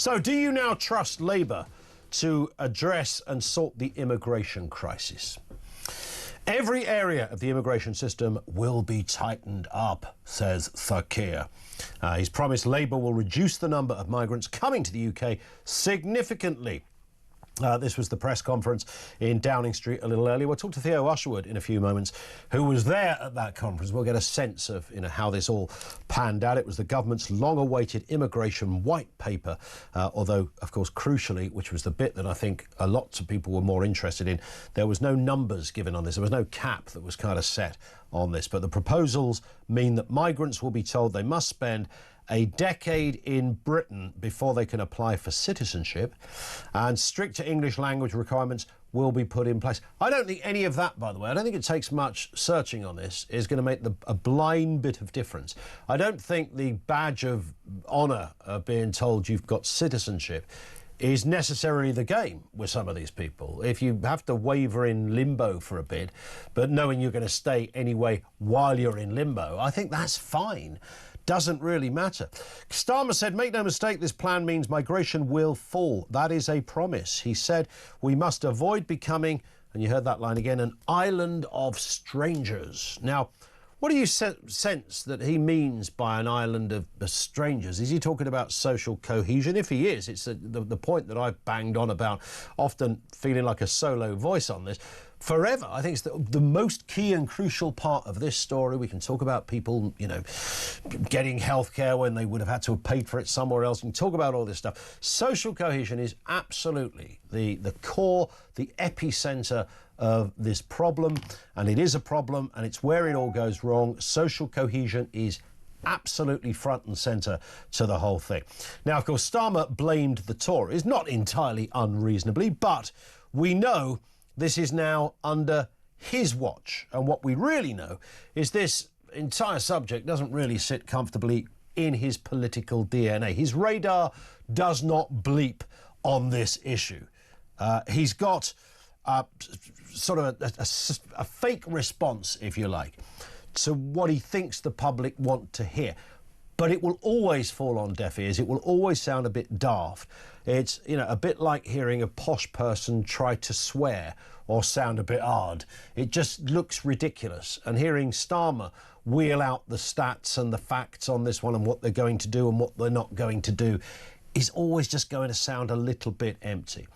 So, do you now trust Labour to address and sort the immigration crisis? Every area of the immigration system will be tightened up, says Sir Keir. He's promised Labour will reduce the number of migrants coming to the UK significantly. This was the press conference in Downing Street a little earlier. We'll talk to Theo Usherwood in a few moments, who was there at that conference. We'll get a sense of how this all panned out. It was the government's long-awaited immigration white paper, although, of course, crucially, which was the bit that I think lots of people were more interested in, there was no numbers given on this. There was no cap that was kind of set on this. But the proposals mean that migrants will be told they must spend a decade in Britain before they can apply for citizenship, and stricter English language requirements will be put in place. I don't think any of that, by the way, I don't think it takes much searching on this, is going to make a blind bit of difference. I don't think the badge of honour of being told you've got citizenship is necessarily the game with some of these people. If you have to waver in limbo for a bit, but knowing you're going to stay anyway while you're in limbo, I think that's fine. Doesn't really matter. Starmer said, make no mistake, this plan means migration will fall. That is a promise. He said, we must avoid becoming, and you heard that line again, an island of strangers. Now, what do you sense that he means by an island of strangers? Is he talking about social cohesion? If he is, it's the point that I've banged on about, often feeling like a solo voice on this. Forever, I think it's the most key and crucial part of this story. We can talk about people, getting healthcare when they would have had to have paid for it somewhere else. We can talk about all this stuff. Social cohesion is absolutely the core, the epicenter of this problem, and it is a problem, and it's where it all goes wrong. Social cohesion is absolutely front and centre to the whole thing. Now, of course, Starmer blamed the Tories, not entirely unreasonably, but we know this is now under his watch. And what we really know is this entire subject doesn't really sit comfortably in his political DNA. His radar does not bleep on this issue. He's got sort of a fake response, if you like, to what he thinks the public want to hear. But it will always fall on deaf ears. It will always sound a bit daft. It's, a bit like hearing a posh person try to swear or sound a bit odd. It just looks ridiculous. And hearing Starmer wheel out the stats and the facts on this one and what they're going to do and what they're not going to do is always just going to sound a little bit empty.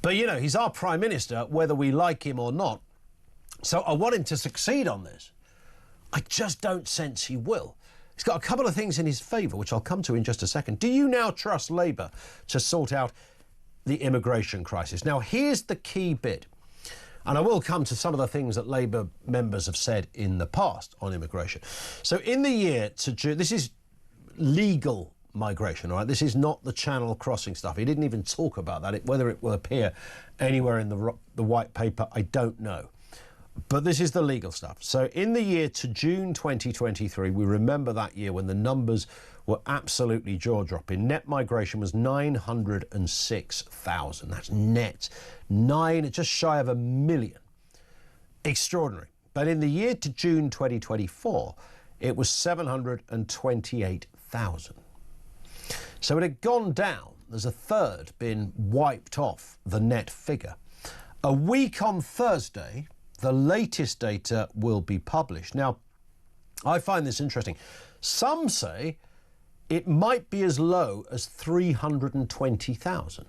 But, he's our Prime Minister, whether we like him or not. So I want him to succeed on this. I just don't sense he will. He's got a couple of things in his favour, which I'll come to in just a second. Do you now trust Labour to sort out the immigration crisis? Now, here's the key bit. And I will come to some of the things that Labour members have said in the past on immigration. So in the year to June, this is legal migration, all right? This is not the Channel crossing stuff. He didn't even talk about that. Whether it will appear anywhere in the white paper, I don't know. But this is the legal stuff. So in the year to June 2023, we remember that year when the numbers were absolutely jaw-dropping. Net migration was 906,000. That's net. Just shy of 1 million. Extraordinary. But in the year to June 2024, it was 728,000. So it had gone down. There's a third been wiped off the net figure. A week on Thursday, the latest data will be published. Now, I find this interesting. Some say it might be as low as 320,000,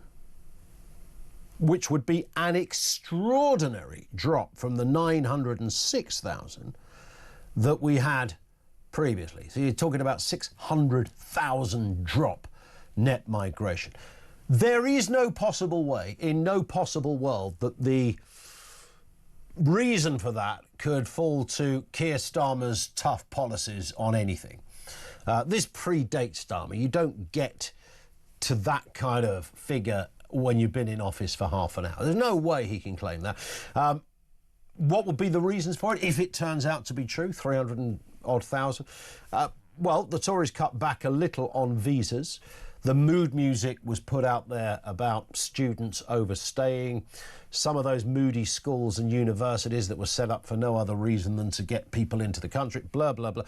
which would be an extraordinary drop from the 906,000 that we had previously. So you're talking about 600,000 drop net migration. There is no possible way, in no possible world, that the reason for that could fall to Keir Starmer's tough policies on anything. This predates Starmer. You don't get to that kind of figure when you've been in office for half an hour. There's no way he can claim that. What would be the reasons for it if it turns out to be true, 300 and odd thousand? Well, the Tories cut back a little on visas. The mood music was put out there about students overstaying. Some of those moody schools and universities that were set up for no other reason than to get people into the country, blah, blah, blah.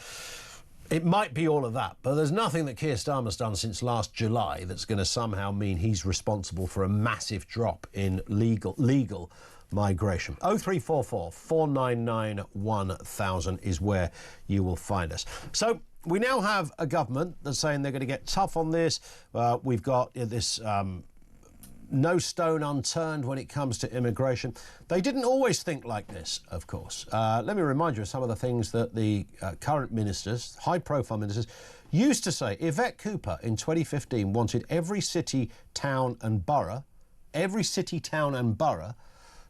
It might be all of that, but there's nothing that Keir Starmer's done since last July that's going to somehow mean he's responsible for a massive drop in legal migration. 0344 499 1000 is where you will find us. So we now have a government that's saying they're going to get tough on this. We've got this no stone unturned when it comes to immigration. They didn't always think like this, of course. Let me remind you of some of the things that the current ministers, high-profile ministers, used to say. Yvette Cooper in 2015 wanted every city, town and borough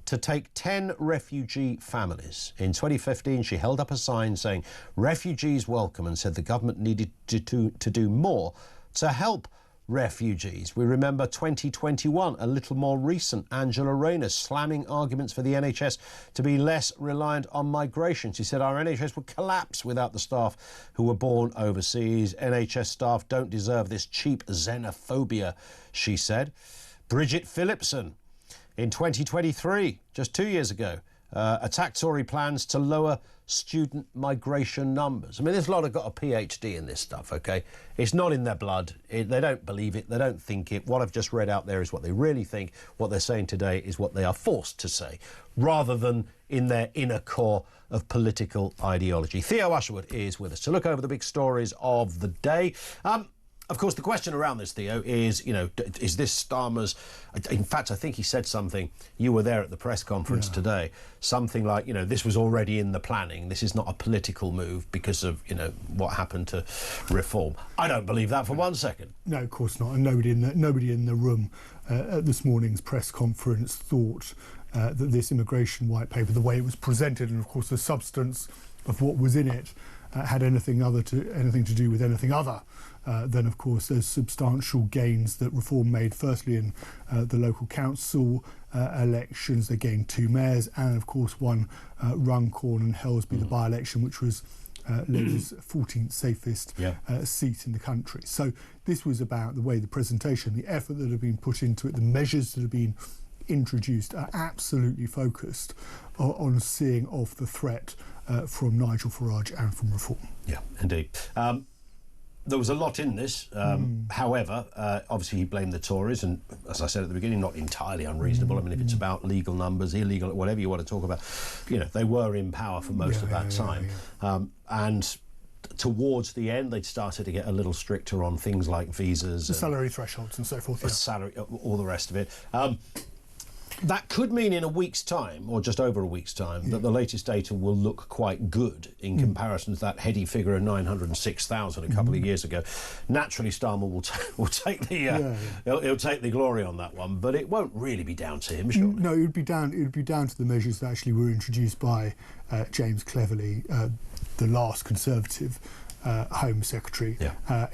to take 10 refugee families. In 2015, she held up a sign saying, "Refugees welcome," and said the government needed to do more to help refugees. We remember 2021, a little more recent, Angela Rayner slamming arguments for the NHS to be less reliant on migration. She said our NHS would collapse without the staff who were born overseas. NHS staff don't deserve this cheap xenophobia, she said. Bridget Phillipson in 2023, just 2 years ago, attacked Tory plans to lower student migration numbers. I mean, there's a lot of got a PhD in this stuff, OK? It's not in their blood. They don't believe it. They don't think it. What I've just read out there is what they really think. What they're saying today is what they are forced to say, rather than in their inner core of political ideology. Theo Usherwood is with us to look over the big stories of the day. Of course, the question around this, Theo, is, is this Starmer's... In fact, I think he said something, you were there at the press conference today, something like, this was already in the planning. This is not a political move because of, what happened to reform. I don't believe that for 1 second. No, of course not. And nobody in the room at this morning's press conference thought that this immigration white paper, the way it was presented, and of course the substance of what was in it, had anything to do with anything other than, of course, those substantial gains that Reform made, firstly in the local council elections. They gained 2 mayors and, of course, one Runcorn and Helsby, the by-election, which was Labour's 14th safest seat in the country. So this was about the way the presentation, the effort that had been put into it, the measures that have been introduced are absolutely focused on seeing off the threat from Nigel Farage and from Reform. Yeah, indeed. There was a lot in this. However, obviously he blamed the Tories, and as I said at the beginning, not entirely unreasonable. I mean, if it's about legal numbers, illegal, whatever you want to talk about, they were in power for most of that time. And towards the end, they started to get a little stricter on things like visas, the salary thresholds and so forth. Salary, all the rest of it. That could mean in a week's time, or just over a week's time, that the latest data will look quite good in comparison to that heady figure of 906,000 a couple of years ago. Naturally, Starmer will take the he'll take the glory on that one, but it won't really be down to him, surely. No, it would be down to the measures that actually were introduced by James Cleverly, the last Conservative Home Secretary.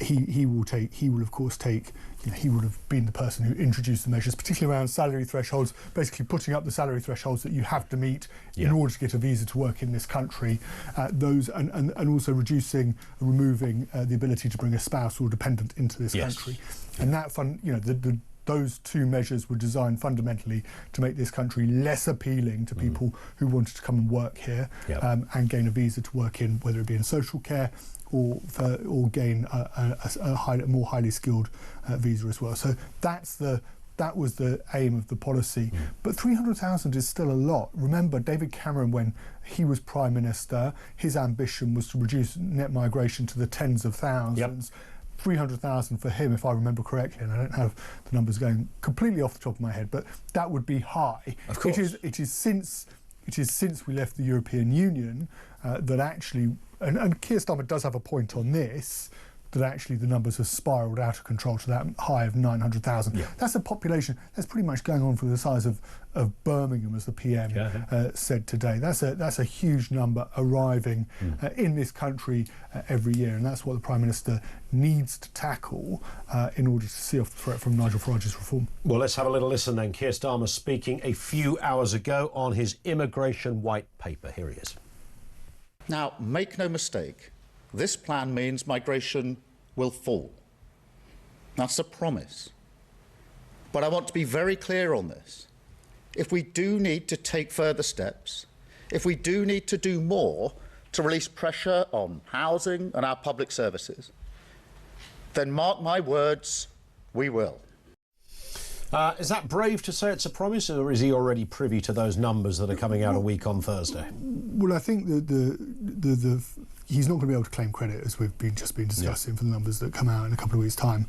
He will of course take. He would have been the person who introduced the measures, particularly around salary thresholds, basically putting up the salary thresholds that you have to meet in order to get a visa to work in this country. Those and also removing the ability to bring a spouse or dependent into this country. And that those 2 measures were designed fundamentally to make this country less appealing to people who wanted to come and work here and gain a visa to work in, whether it be in social care or gain a more highly skilled visa as well. So that was the aim of the policy. But 300,000 is still a lot. Remember, David Cameron, when he was Prime Minister, his ambition was to reduce net migration to the tens of thousands. 300,000 for him, if I remember correctly, and I don't have the numbers going completely off the top of my head, but that would be high. Of course. It is since we left the European Union that actually, and Keir Starmer does have a point on this, that actually the numbers have spiralled out of control to that high of 900,000. That's a population that's pretty much going on for the size of Birmingham, as the PM said today. That's a huge number arriving in this country every year, and that's what the Prime Minister needs to tackle in order to see off the threat from Nigel Farage's reform. Well, let's have a little listen then. Keir Starmer speaking a few hours ago on his immigration white paper. Here he is. Now, make no mistake, this plan means migration will fall. That's a promise. But I want to be very clear on this. If we do need to take further steps, if we do need to do more to release pressure on housing and our public services, then mark my words, we will. Is that brave to say it's a promise, or is he already privy to those numbers that are coming out a week on Thursday? Well, I think that he's not going to be able to claim credit, as we've just been discussing, for the numbers that come out in a couple of weeks' time,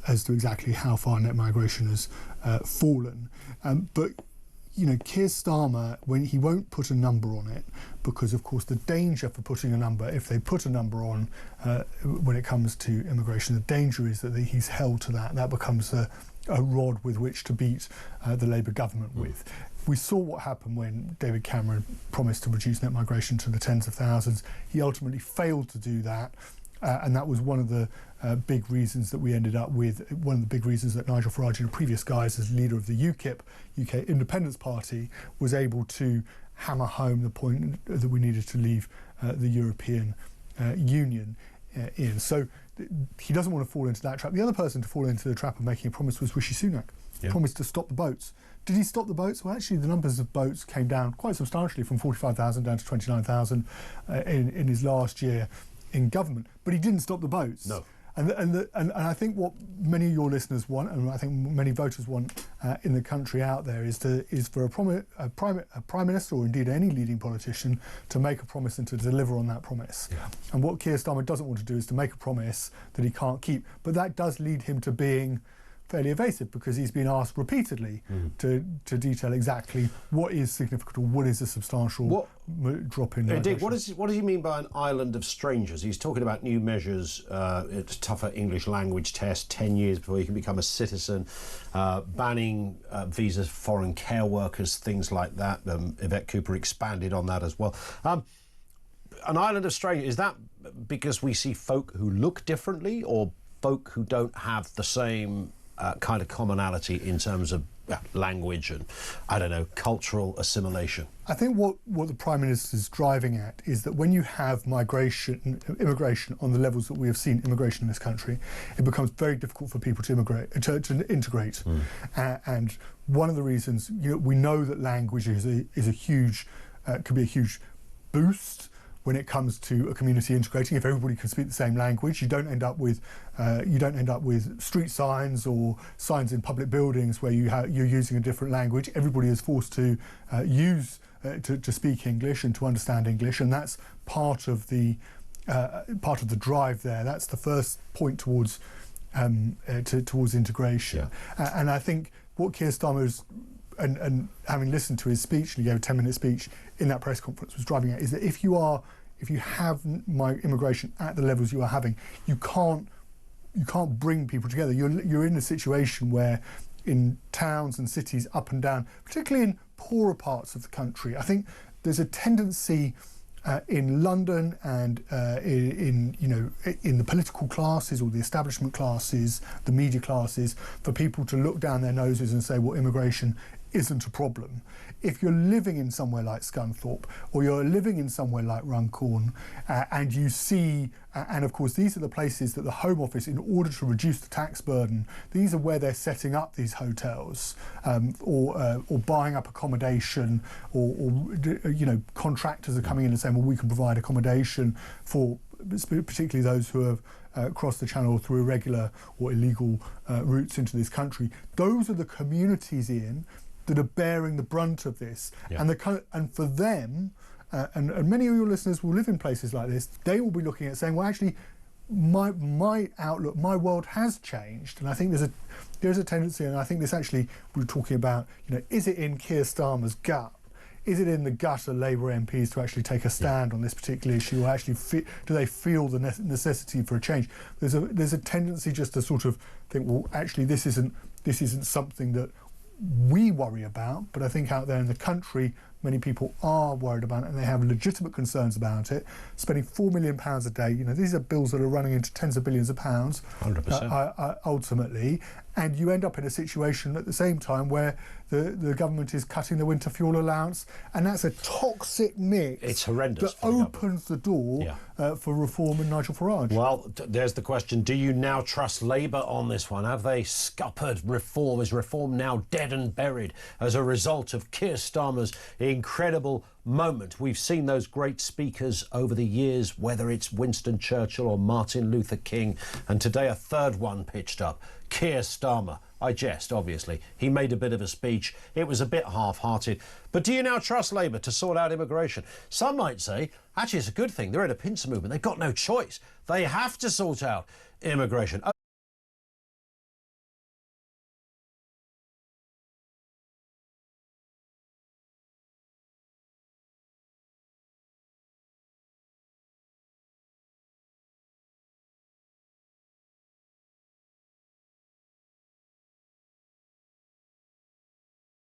as to exactly how far net migration has fallen. But you know, Keir Starmer, when he won't put a number on it, because of course the danger for putting a number, if they put a number on when it comes to immigration, the danger is that he's held to that. That becomes a rod with which to beat the Labour government with. We saw what happened when David Cameron promised to reduce net migration to the tens of thousands. He ultimately failed to do that. And that was one of the big reasons that we ended up with, one of the big reasons that Nigel Farage, in a previous guise as leader of the UKIP, UK Independence Party, was able to hammer home the point that we needed to leave the European Union in. So he doesn't want to fall into that trap. The other person to fall into the trap of making a promise was Rishi Sunak. Yeah. Promised to stop the boats. Did he stop the boats? Well, actually, the numbers of boats came down quite substantially, from 45,000 down to 29,000 in his last year in government, but he didn't stop the boats. No. And I think what many of your listeners want, and I think many voters want in the country out there, is for a prime minister, or indeed any leading politician, to make a promise and to deliver on that promise. Yeah. And what Keir Starmer doesn't want to do is to make a promise that he can't keep. But that does lead him to being fairly evasive, because he's been asked repeatedly to detail exactly what is significant or what is a substantial drop in Indeed, what does he mean by an island of strangers? He's talking about new measures, it's tougher English language test, 10 years before you can become a citizen, banning visas for foreign care workers, things like that. Yvette Cooper expanded on that as well. An island of strangers, is that because we see folk who look differently, or folk who don't have the same kind of commonality in terms of language and, I don't know, cultural assimilation? I think what the Prime Minister is driving at is that when you have immigration on the levels that we have seen immigration in this country, it becomes very difficult for people to integrate. And one of the reasons, we know that language is a huge, could be a huge boost when it comes to a community integrating. If everybody can speak the same language, you don't end up with street signs or signs in public buildings where you're using a different language. Everybody is forced to to speak English and to understand English, and that's part of the drive there. That's the first point towards integration. Yeah. And I think what Keir Starmer's and having listened to his speech, and he gave a 10-minute speech in that press conference, was driving at, is that if you have immigration at the levels you are having, you can't bring people together. You're in a situation where, in towns and cities up and down, particularly in poorer parts of the country, I think there's a tendency in London and in the political classes or the establishment classes, the media classes, for people to look down their noses and say, well, immigration isn't a problem. If you're living in somewhere like Scunthorpe, or you're living in somewhere like Runcorn, and you see, and of course these are the places that the Home Office, in order to reduce the tax burden, these are where they're setting up these hotels, or buying up accommodation, or contractors are coming in and saying, well, we can provide accommodation for particularly those who have crossed the channel through irregular or illegal routes into this country. Those are the communities, Ian, that are bearing the brunt of this. Yeah. And for them, and many of your listeners will live in places like this, they will be looking at saying, well, actually, my outlook, my world has changed. And I think there's a tendency, and I think this actually, we were talking about, is it in Keir Starmer's gut? Is it in the gut of Labour MPs to actually take a stand on this particular issue, or actually do they feel the necessity for a change? There's a tendency just to sort of think, well, actually, this isn't something that we worry about, but I think out there in the country, many people are worried about it, and they have legitimate concerns about it. Spending £4 million a day, these are bills that are running into tens of billions of pounds, 100%. Ultimately, And you end up in a situation at the same time where the government is cutting the winter fuel allowance, and that's a toxic mix. It's horrendous. That opens the door for reform and Nigel Farage. Well, there's the question. Do you now trust Labour on this one? Have they scuppered reform? Is reform now dead and buried as a result of Keir Starmer's incredible moment? We've seen those great speakers over the years, whether it's Winston Churchill or Martin Luther King, and today a third one pitched up, Keir Starmer. I jest, obviously. He made a bit of a speech. It was a bit half-hearted. But do you now trust Labour to sort out immigration? Some might say, actually, it's a good thing. They're in a pincer movement. They've got no choice. They have to sort out immigration.